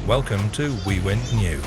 Welcome to WEWIN New.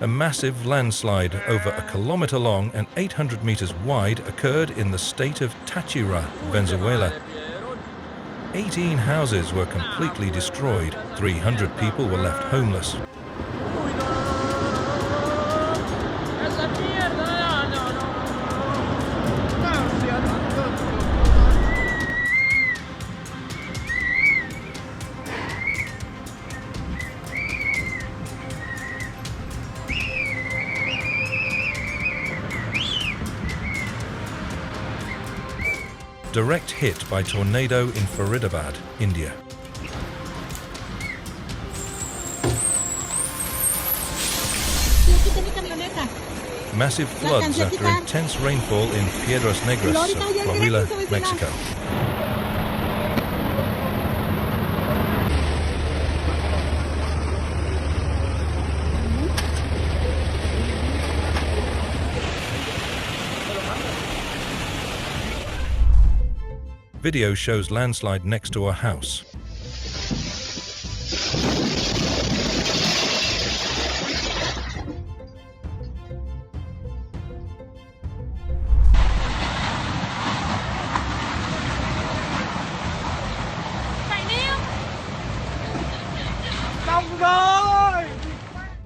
A massive landslide over a kilometer long and 800 meters wide occurred in the state of Táchira, Venezuela. 18 houses were completely destroyed. 300 people were left homeless. Direct hit by tornado in Faridabad, India. Massive floods after intense rainfall in Piedras Negras, Florida, Mexico. Video shows landslide next to a house.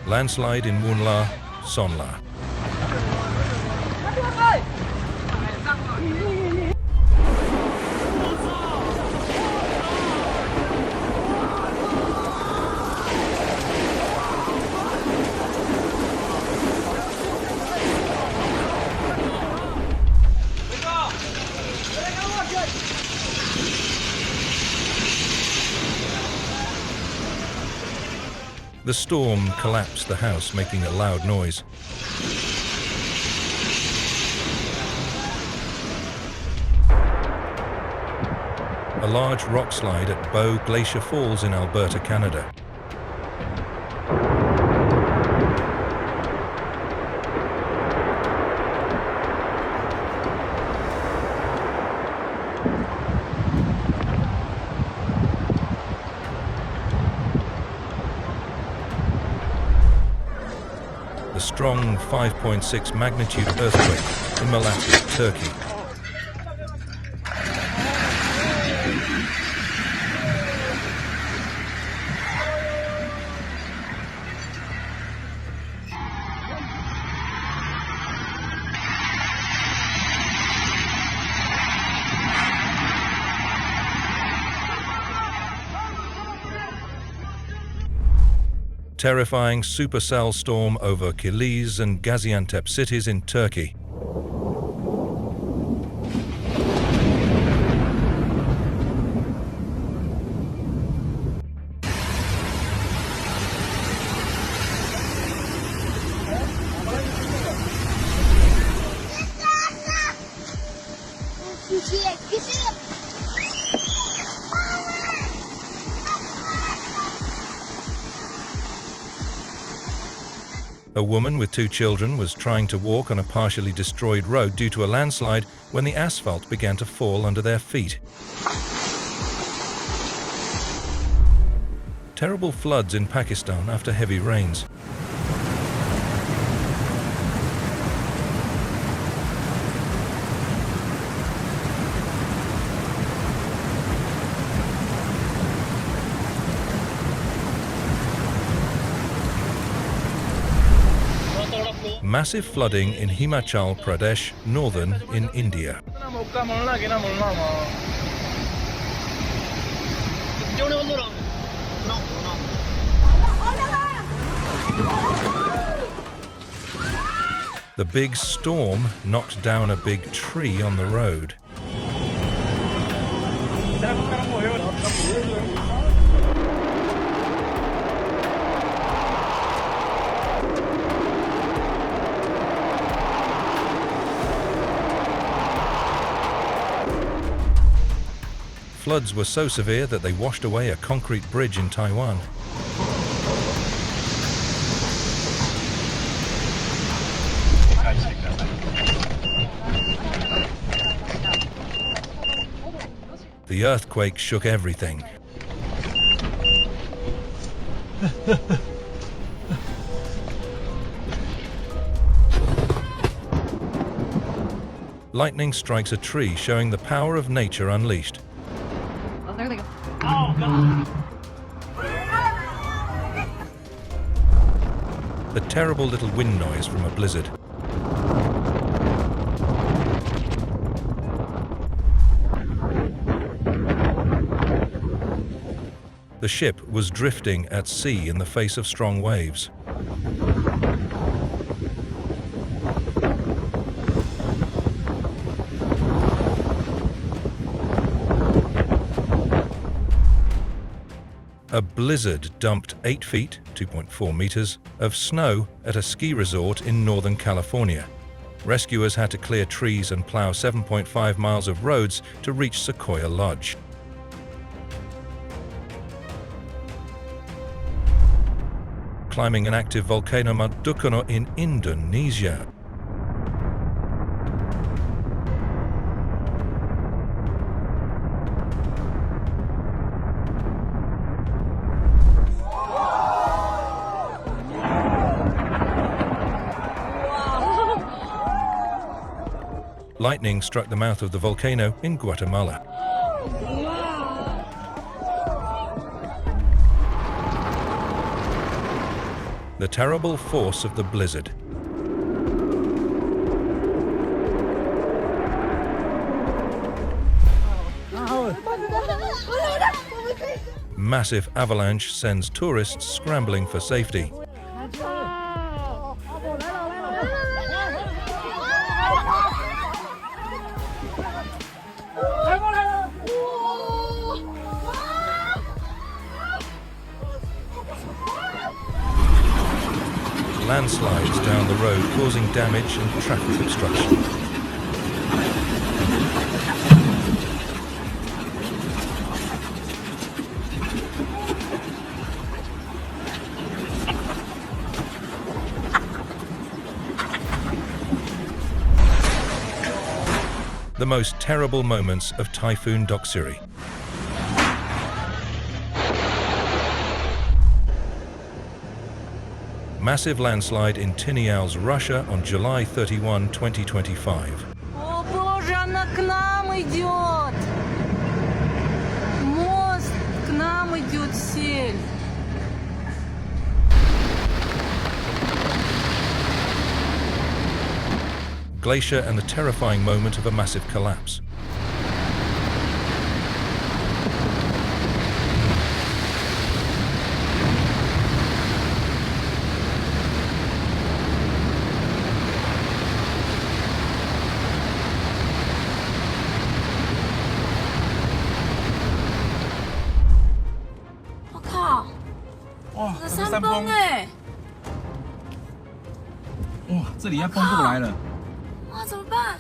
Landslide in Munla, Sonla. The storm collapsed the house, making a loud noise. A large rock slide at Bow Glacier Falls in Alberta, Canada. A strong 5.6 magnitude earthquake in Malatya, Turkey. Terrifying supercell storm over Kilis and Gaziantep cities in Turkey. A woman with 2 children was trying to walk on a partially destroyed road due to a landslide when the asphalt began to fall under their feet. Terrible floods in Pakistan after heavy rains. Massive flooding in Himachal Pradesh, northern in India. The big storm knocked down a big tree on the road. Floods were so severe that they washed away a concrete bridge in Taiwan. The earthquake shook everything. Lightning strikes a tree, showing the power of nature unleashed. Oh, there they go. Oh, God. The terrible little wind noise from a blizzard. The ship was drifting at sea in the face of strong waves. A blizzard dumped 8 feet, 2.4 meters, of snow at a ski resort in Northern California. Rescuers had to clear trees and plow 7.5 miles of roads to reach Sequoia Lodge. Climbing an active volcano Mount Dukono in Indonesia. Lightning struck the mouth of the volcano in Guatemala. The terrible force of the blizzard. Massive avalanche sends tourists scrambling for safety. Landslides down the road, causing damage and traffic obstruction. The most terrible moments of Typhoon Doksuri. Massive landslide in Tinials, Russia on July 31, 2025. О, Боже, она к нам идет! Мост, к нам идет сель. Glacier and the terrifying moment of a massive collapse.哇，这是山崩哎！哇，这里要崩过来了！哇，怎么办？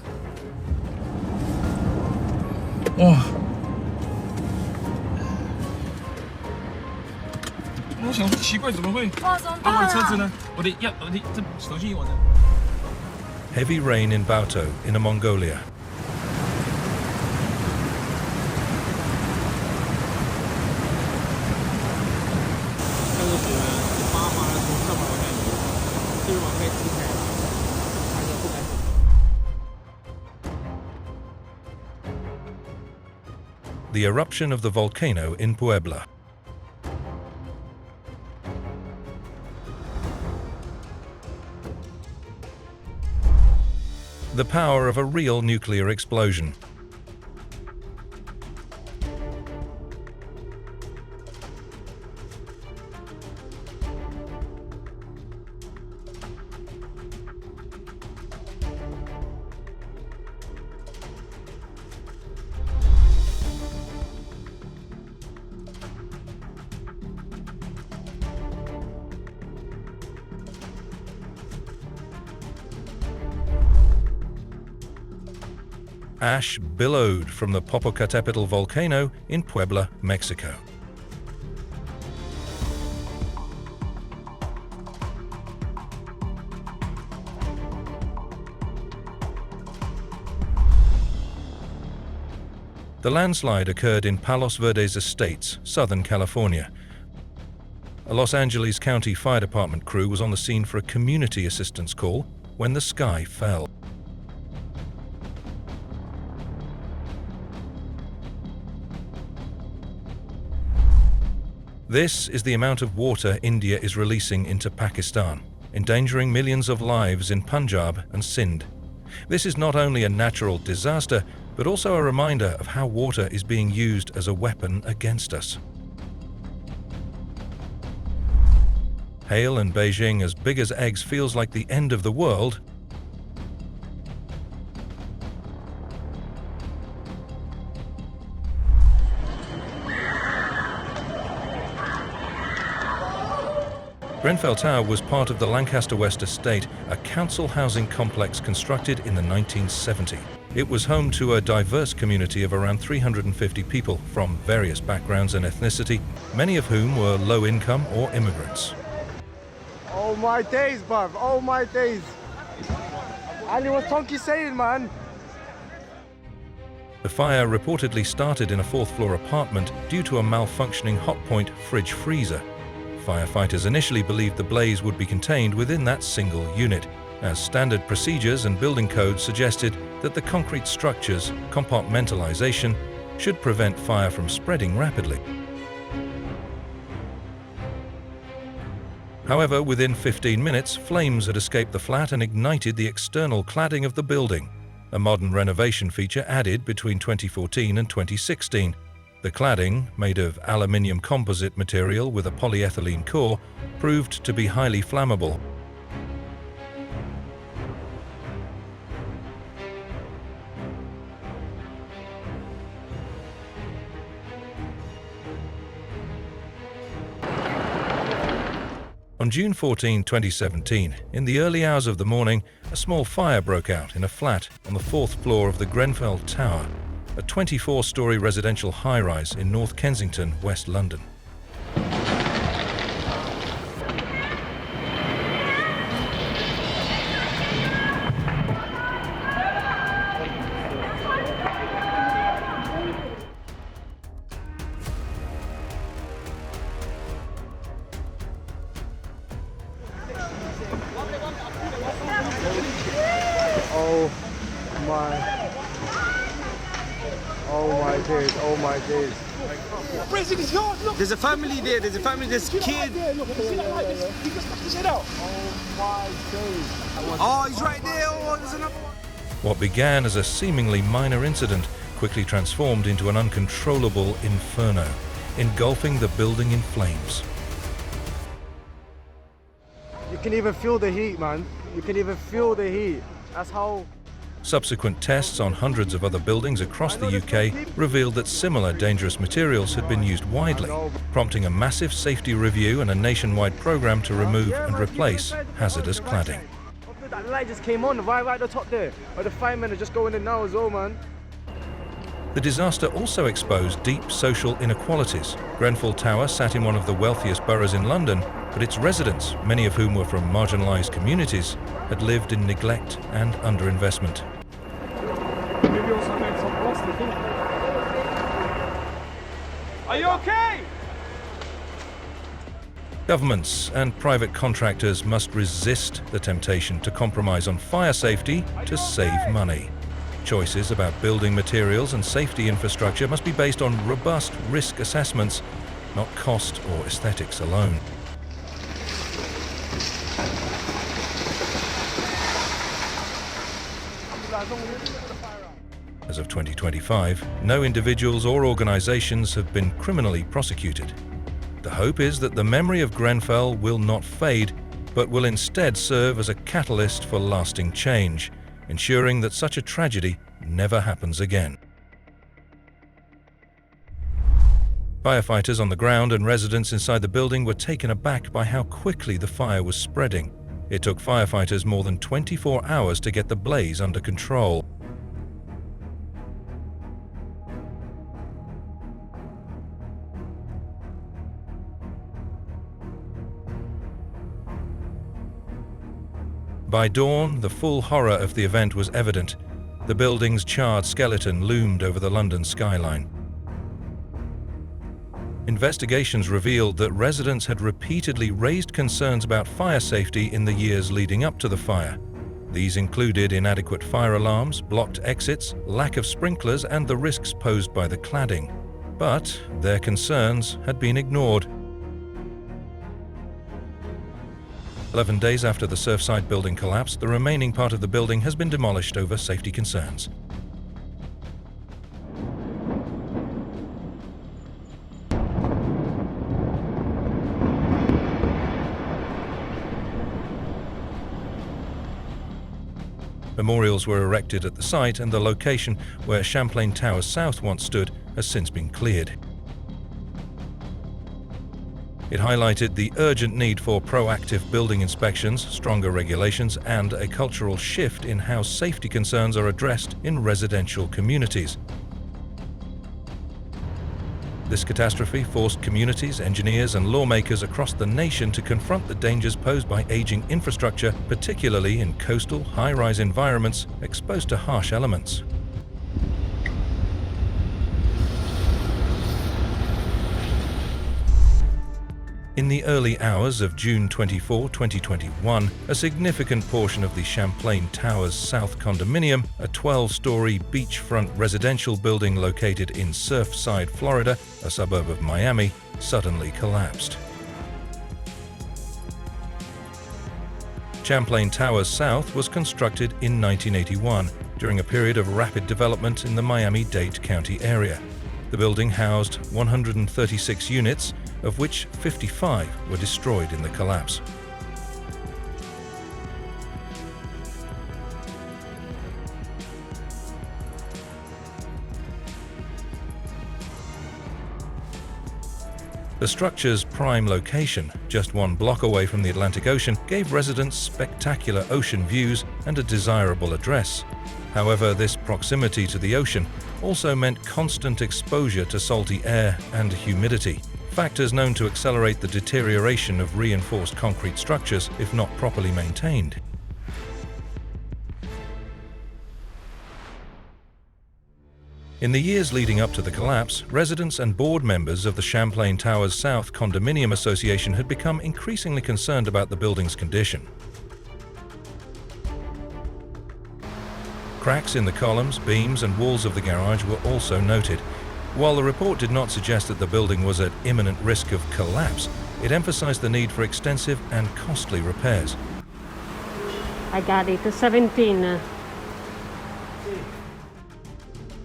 哇！我想说奇怪，怎么会？哇，怎么办啊？我的车子呢？我的这手机我的。Heavy rain in Bauto, Inner Mongolia. The eruption of the volcano in Puebla. The power of a real nuclear explosion. Ash billowed from the Popocatépetl volcano in Puebla, Mexico. The landslide occurred in Palos Verdes Estates, Southern California. A Los Angeles County Fire Department crew was on the scene for a community assistance call when the sky fell. This is the amount of water India is releasing into Pakistan, endangering millions of lives in Punjab and Sindh. This is not only a natural disaster, but also a reminder of how water is being used as a weapon against us. Hail in Beijing as big as eggs feels like the end of the world. Grenfell Tower was part of the Lancaster West Estate, a council housing complex constructed in the 1970s. It was home to a diverse community of around 350 people from various backgrounds and ethnicity, many of whom were low income or immigrants. Oh my days, bruv. Oh my days. And what Tonky saying, man? The fire reportedly started in a fourth-floor apartment due to a malfunctioning hotpoint fridge freezer. Firefighters initially believed the blaze would be contained within that single unit, as standard procedures and building codes suggested that the concrete structure's compartmentalization should prevent fire from spreading rapidly. However, within 15 minutes, flames had escaped the flat and ignited the external cladding of the building, a modern renovation feature added between 2014 and 2016. The cladding, made of aluminium composite material with a polyethylene core, proved to be highly flammable. On June 14, 2017, in the early hours of the morning, a small fire broke out in a flat on the fourth floor of the Grenfell Tower, a 24-story residential high-rise in North Kensington, West London. Oh my days. There's a family there, there's a kid. Oh, he's right there. Oh, there's another one. What began as a seemingly minor incident quickly transformed into an uncontrollable inferno, engulfing the building in flames. You can even feel the heat, man. You can even feel the heat. That's how... Subsequent tests on hundreds of other buildings across the UK revealed that similar dangerous materials had been used widely, prompting a massive safety review and a nationwide program to remove and replace hazardous cladding. That light just came on right at the top there. But the firemen are just going in now as well, man. The disaster also exposed deep social inequalities. Grenfell Tower sat in one of the wealthiest boroughs in London, but its residents, many of whom were from marginalised communities, had lived in neglect and underinvestment. Are you okay? Governments and private contractors must resist the temptation to compromise on fire safety to save money. Choices about building materials and safety infrastructure must be based on robust risk assessments, not cost or aesthetics alone. As of 2025, no individuals or organizations have been criminally prosecuted. The hope is that the memory of Grenfell will not fade, but will instead serve as a catalyst for lasting change, ensuring that such a tragedy never happens again. Firefighters on the ground and residents inside the building were taken aback by how quickly the fire was spreading. It took firefighters more than 24 hours to get the blaze under control. By dawn, the full horror of the event was evident. The building's charred skeleton loomed over the London skyline. Investigations revealed that residents had repeatedly raised concerns about fire safety in the years leading up to the fire. These included inadequate fire alarms, blocked exits, lack of sprinklers, and the risks posed by the cladding. But their concerns had been ignored. 11 days after the Surfside building collapsed, the remaining part of the building has been demolished over safety concerns. Memorials were erected at the site, and the location where Champlain Tower South once stood has since been cleared. It highlighted the urgent need for proactive building inspections, stronger regulations, and a cultural shift in how safety concerns are addressed in residential communities. This catastrophe forced communities, engineers, and lawmakers across the nation to confront the dangers posed by aging infrastructure, particularly in coastal, high-rise environments exposed to harsh elements. In the early hours of June 24, 2021, a significant portion of the Champlain Towers South condominium, a 12-story beachfront residential building located in Surfside, Florida, a suburb of Miami, suddenly collapsed. Champlain Towers South was constructed in 1981 during a period of rapid development in the Miami-Dade County area. The building housed 136 units, of which 55 were destroyed in the collapse. The structure's prime location, just 1 block away from the Atlantic Ocean, gave residents spectacular ocean views and a desirable address. However, this proximity to the ocean also meant constant exposure to salty air and humidity, factors known to accelerate the deterioration of reinforced concrete structures if not properly maintained. In the years leading up to the collapse, residents and board members of the Champlain Towers South Condominium Association had become increasingly concerned about the building's condition. Cracks in the columns, beams, and walls of the garage were also noted. While the report did not suggest that the building was at imminent risk of collapse, it emphasized the need for extensive and costly repairs. I got it, 17.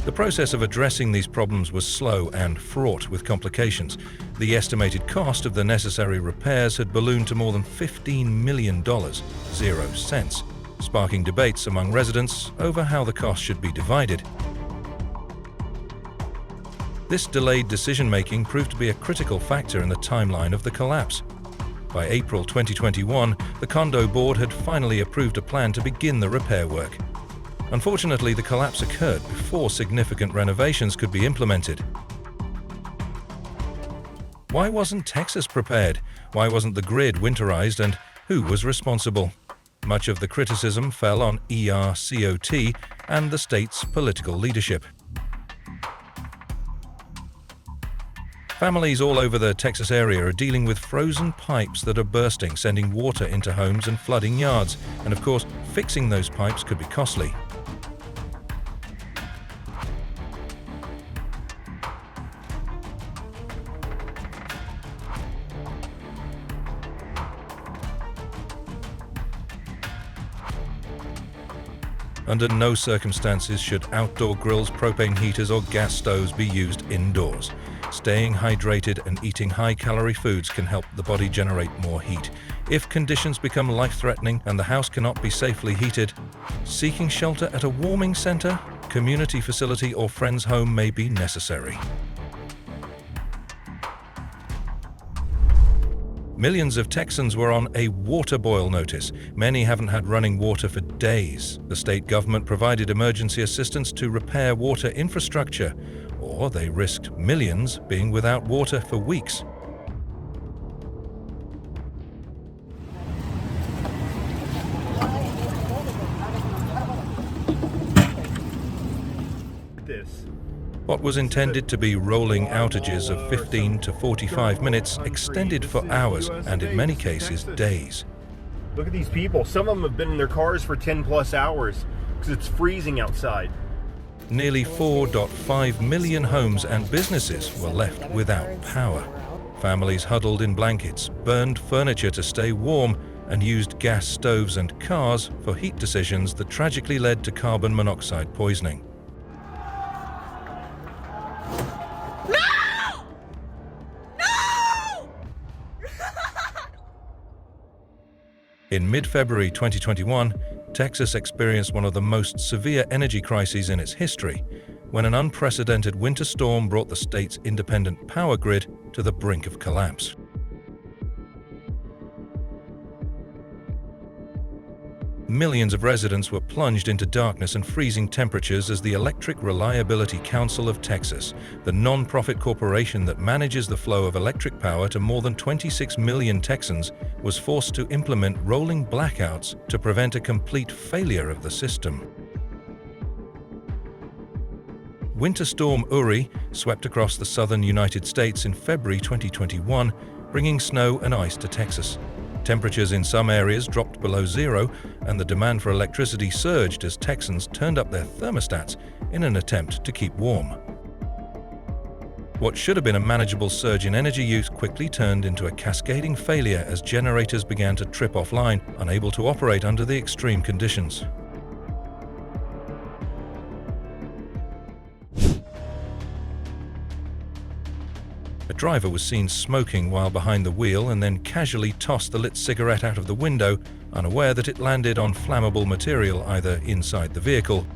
The process of addressing these problems was slow and fraught with complications. The estimated cost of the necessary repairs had ballooned to more than $15 million, 0 cents, sparking debates among residents over how the cost should be divided. This delayed decision-making proved to be a critical factor in the timeline of the collapse. By April 2021, the condo board had finally approved a plan to begin the repair work. Unfortunately, the collapse occurred before significant renovations could be implemented. Why wasn't Texas prepared? Why wasn't the grid winterized, and who was responsible? Much of the criticism fell on ERCOT and the state's political leadership. Families all over the Texas area are dealing with frozen pipes that are bursting, sending water into homes and flooding yards. And of course, fixing those pipes could be costly. Under no circumstances should outdoor grills, propane heaters or gas stoves be used indoors. Staying hydrated and eating high-calorie foods can help the body generate more heat. If conditions become life-threatening and the house cannot be safely heated, seeking shelter at a warming center, community facility or friend's home may be necessary. Millions of Texans were on a water boil notice. Many haven't had running water for days. The state government provided emergency assistance to repair water infrastructure, or they risked millions being without water for weeks. What was intended to be rolling outages of 15 to 45 minutes extended for hours and in many cases days. Look at these people. Some of them have been in their cars for 10 plus hours because it's freezing outside. Nearly 4.5 million homes and businesses were left without power. Families huddled in blankets, burned furniture to stay warm, and used gas stoves and cars for heat decisions that tragically led to carbon monoxide poisoning. In mid-February 2021, Texas experienced one of the most severe energy crises in its history, when an unprecedented winter storm brought the state's independent power grid to the brink of collapse. Millions of residents were plunged into darkness and freezing temperatures as the Electric Reliability Council of Texas, the non-profit corporation that manages the flow of electric power to more than 26 million Texans, was forced to implement rolling blackouts to prevent a complete failure of the system. Winter Storm Uri swept across the southern United States in February 2021, bringing snow and ice to Texas. Temperatures in some areas dropped below zero, and the demand for electricity surged as Texans turned up their thermostats in an attempt to keep warm. What should have been a manageable surge in energy use quickly turned into a cascading failure as generators began to trip offline, unable to operate under the extreme conditions. A driver was seen smoking while behind the wheel and then casually tossed the lit cigarette out of the window, unaware that it landed on flammable material either inside the vehicle.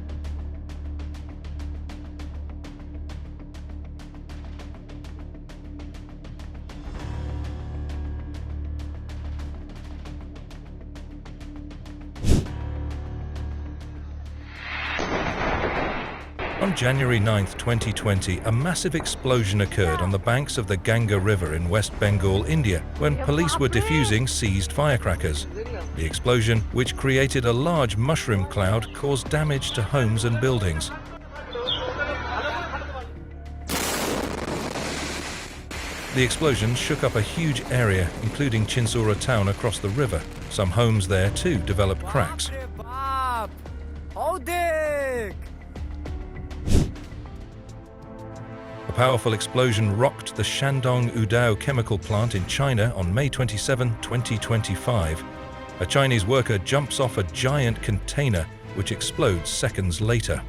On January 9, 2020, a massive explosion occurred on the banks of the Ganga River in West Bengal, India, when police were defusing seized firecrackers. The explosion, which created a large mushroom cloud, caused damage to homes and buildings. The explosion shook up a huge area, including Chinsura town across the river. Some homes there, too, developed cracks. A powerful explosion rocked the Shandong Udao chemical plant in China on May 27, 2025. A Chinese worker jumps off a giant container, which explodes seconds later.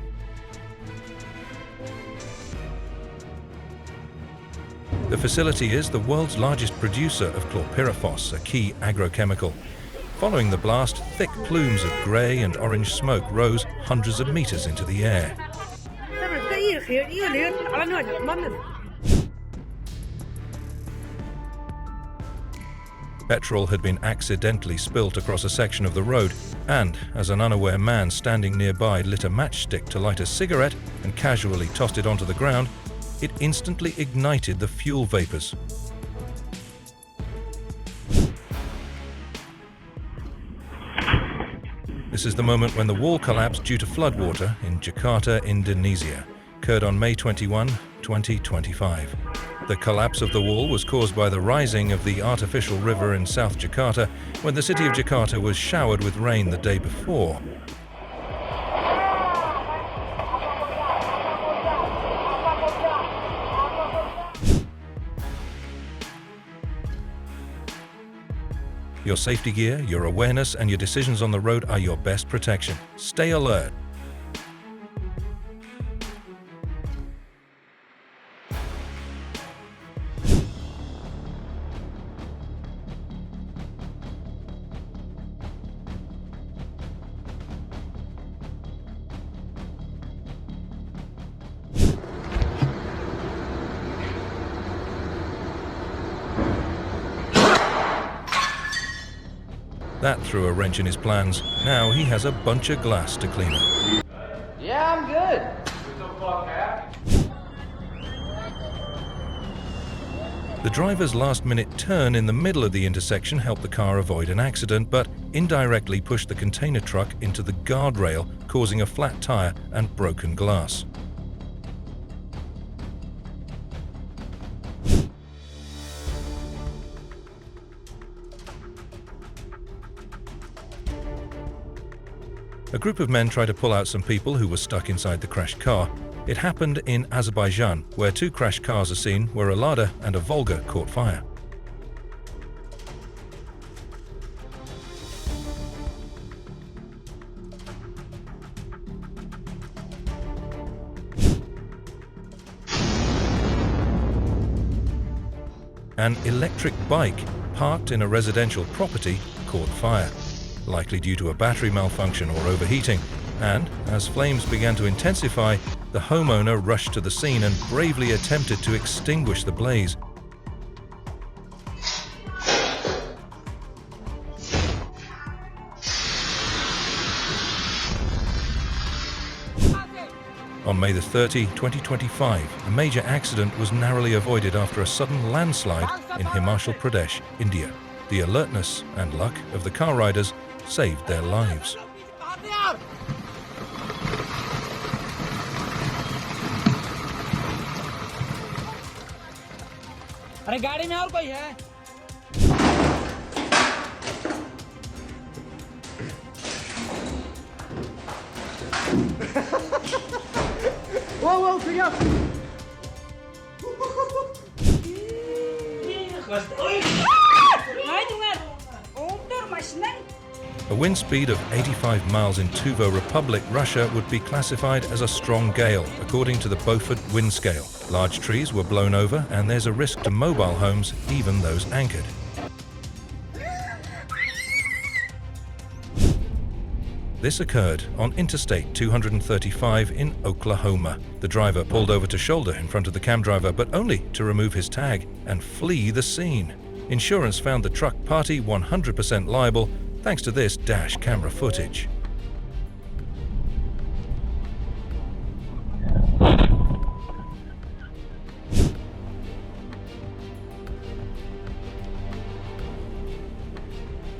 The facility is the world's largest producer of chlorpyrifos, a key agrochemical. Following the blast, thick plumes of grey and orange smoke rose hundreds of meters into the air. Petrol had been accidentally spilt across a section of the road, and as an unaware man standing nearby lit a matchstick to light a cigarette and casually tossed it onto the ground, it instantly ignited the fuel vapors. This is the moment when the wall collapsed due to floodwater in Jakarta, Indonesia. Occurred on May 21, 2025. The collapse of the wall was caused by the rising of the artificial river in South Jakarta when the city of Jakarta was showered with rain the day before. Your safety gear, your awareness, and your decisions on the road are your best protection. Stay alert. That threw a wrench in his plans. Now he has a bunch of glass to clean up. Yeah, I'm good. The driver's last-minute turn in the middle of the intersection helped the car avoid an accident, but indirectly pushed the container truck into the guardrail, causing a flat tire and broken glass. A group of men tried to pull out some people who were stuck inside the crashed car. It happened in Azerbaijan, where two crashed cars are seen, where a Lada and a Volga caught fire. An electric bike parked in a residential property caught fire, likely due to a battery malfunction or overheating, and as flames began to intensify, the homeowner rushed to the scene and bravely attempted to extinguish the blaze. On May 30, 2025, a major accident was narrowly avoided after a sudden landslide in Himachal Pradesh, India. The alertness and luck of the car riders saved their lives. अरे गाड़ी में और कोई है? Whoa, pick up! A wind speed of 85 miles in Tuva Republic, Russia would be classified as a strong gale, according to the Beaufort wind scale. Large trees were blown over, and there's a risk to mobile homes, even those anchored. This occurred on Interstate 235 in Oklahoma. The driver pulled over to shoulder in front of the cam driver, but only to remove his tag and flee the scene. Insurance found the truck party 100% liable thanks to this dash camera footage.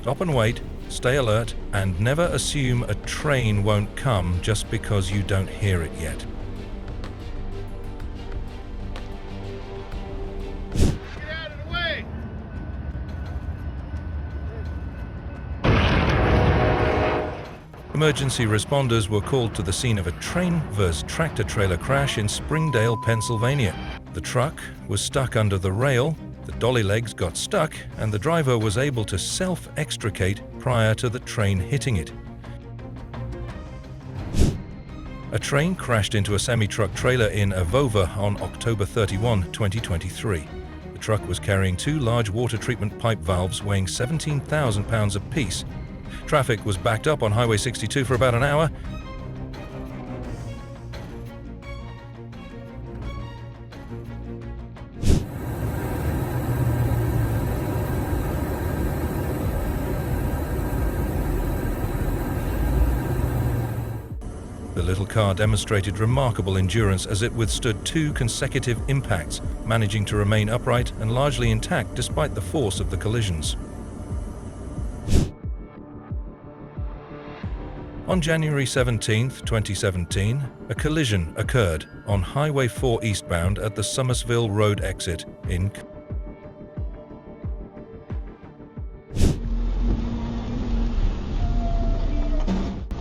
Stop and wait, stay alert, and never assume a train won't come just because you don't hear it yet. Emergency responders were called to the scene of a train vs. tractor-trailer crash in Springdale, Pennsylvania. The truck was stuck under the rail, the dolly legs got stuck, and the driver was able to self-extricate prior to the train hitting it. A train crashed into a semi-truck trailer in Avova on October 31, 2023. The truck was carrying two large water treatment pipe valves weighing 17,000 pounds apiece. Traffic was backed up on Highway 62 for about an hour. The little car demonstrated remarkable endurance as it withstood two consecutive impacts, managing to remain upright and largely intact despite the force of the collisions. On January 17, 2017, a collision occurred on Highway 4 eastbound at the Somersville Road exit in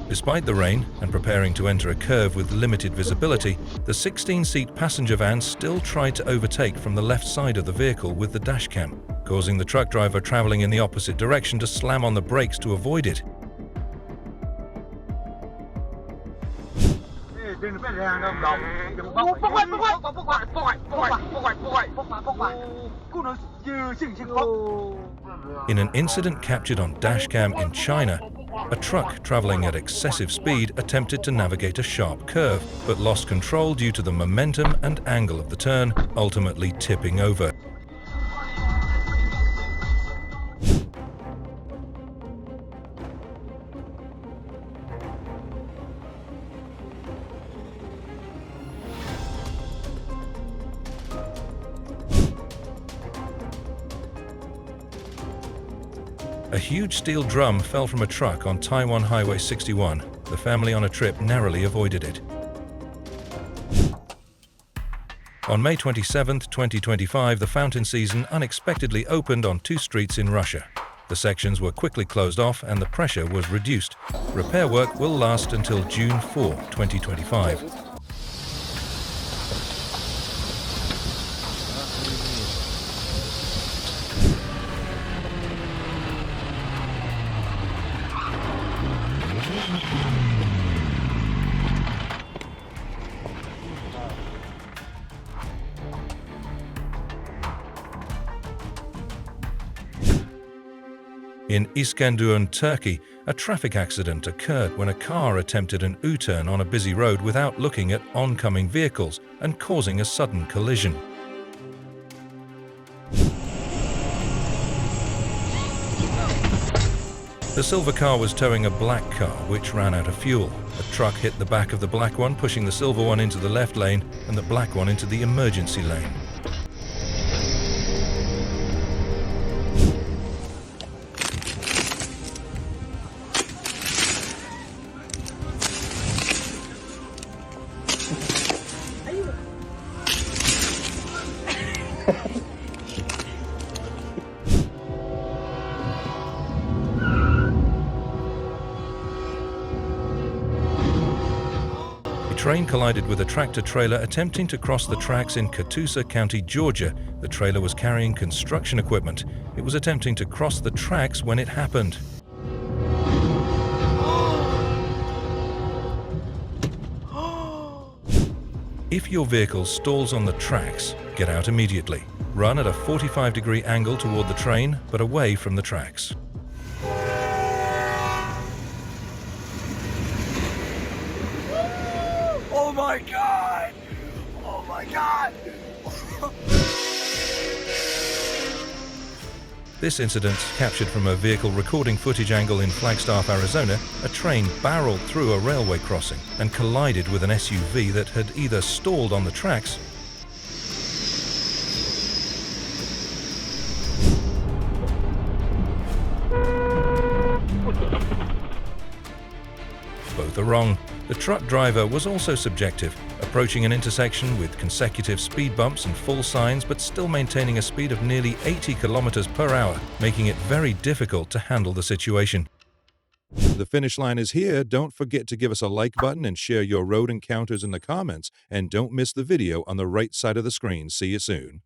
Despite the rain and preparing to enter a curve with limited visibility, the 16-seat passenger van still tried to overtake from the left side of the vehicle with the dashcam, causing the truck driver traveling in the opposite direction to slam on the brakes to avoid it. In an incident captured on dashcam in China, a truck traveling at excessive speed attempted to navigate a sharp curve, but lost control due to the momentum and angle of the turn, ultimately tipping over. A huge steel drum fell from a truck on Taiwan Highway 61. The family on a trip narrowly avoided it. On May 27, 2025, the fountain season unexpectedly opened on 2 streets in Russia. The sections were quickly closed off and the pressure was reduced. Repair work will last until June 4, 2025. In Iskenderun, Turkey, a traffic accident occurred when a car attempted an U-turn on a busy road without looking at oncoming vehicles and causing a sudden collision. The silver car was towing a black car which ran out of fuel. A truck hit the back of the black one, pushing the silver one into the left lane and the black one into the emergency lane. The train collided with a tractor-trailer attempting to cross the tracks in Catoosa County, Georgia. The trailer was carrying construction equipment. It was attempting to cross the tracks when it happened. If your vehicle stalls on the tracks, get out immediately. Run at a 45-degree angle toward the train, but away from the tracks. Oh my God! Oh my God! This incident, captured from a vehicle recording footage angle in Flagstaff, Arizona, a train barreled through a railway crossing and collided with an SUV that had either stalled on the tracks both are wrong. The truck driver was also subjective, approaching an intersection with consecutive speed bumps and full signs, but still maintaining a speed of nearly 80 kilometers per hour, making it very difficult to handle the situation. The finish line is here. Don't forget to give us a like button and share your road encounters in the comments, and don't miss the video on the right side of the screen. See you soon.